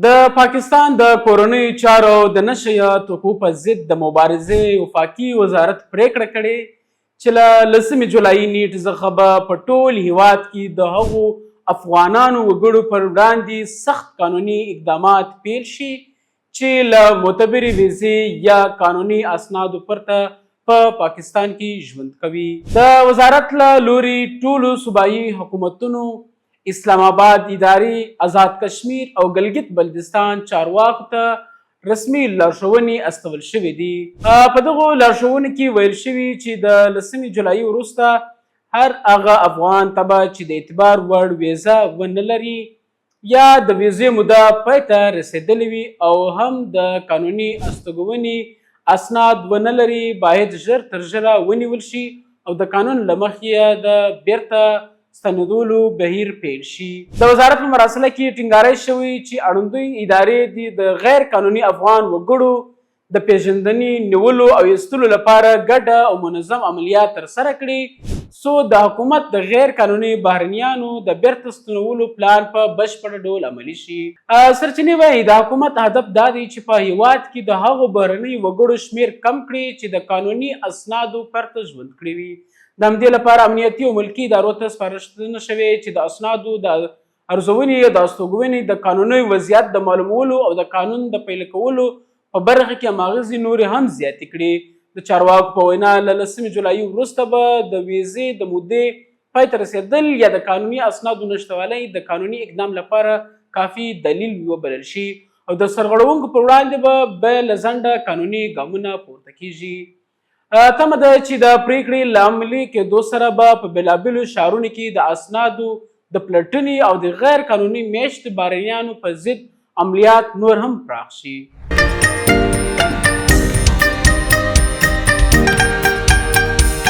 د پاکستان د کورنیو چارو د نشه توکو په ضد د مبارزې وفاقي وزارت پریکړه کړې چې له 10 جولای نیټ څخه به په ټول هیواد کې د هغو افغانانو وګړو پر وړاندې سخت قانوني اقدامات پیل شي چې له معتبرې ویزې یا قانوني اسنادو پرته په پاکستان کې ژوند کوي. د وزارت له لوري ټولو صوبایي حکومتونو، اسلام آباد اداري، آزاد کشمیر او ګلګت بلتستان چارواکو ته رسمي لارښوونې استول شوې دي. په دغو لارښوونو کې ویل شوي چې د 10 جولای وروسته هر هغه افغان ته به چې د اعتبار وړ ویزه ونه لري یا د ویزې موده پای ته رسېدلې وي او هم د قانوني استوګنې اسناد ونه لري باید ژر تر ژره ونیول شي او د قانون له مخې د بیرته ستنېدلو بهیر پیل شي. د وزارت په مراسله کې ټینګاری شوی چې اړوندوي ادارې دي د غیر قانوني افغان وګړو د پیژندنې، نیولو او ایستلو لپاره ګډه او منظم عملیات ترسره کړي څو د حکومت د غیر قانوني بهرنیانو د بیرته ستنولو پلان په بشپړ ډول عملي شي. سرچینې وایي د حکومت هدف دا دی چې په هیواد کې د هغو بهرنیو وګړو شمیر کم کړي چې د قانوني اسنادو پرته ژوند کړي وي. د همدې لپاره امنیتي او ملکي ادارو ته سپارښتنه شوې چې د اسنادو د ارزونې، د استوګنې، د قانوني وضعیت د معلومولو او د قانون د پلي کولو په برخه کې هماغسې نورې هم زیاتې کړي. د چارواکو په وینا له 10 جولای وروسته به د ویزې د مودې پای ته رسېدل یا د قانوني اسنادو نشتوالی د قانوني اقدام لپاره کافي دلیل وبلل شي او د سرغړونکو پر وړاندې به له ځنډه قانوني ګامونه پورته کیږي. تمه ده چې د پریکړې له عملي کېدو سره به په بېلابېلو ښارونو کې د اسنادو د پلټنې او د غیر قانوني میشت بهرنیانو په ضد عملیات نور هم پراخ شي.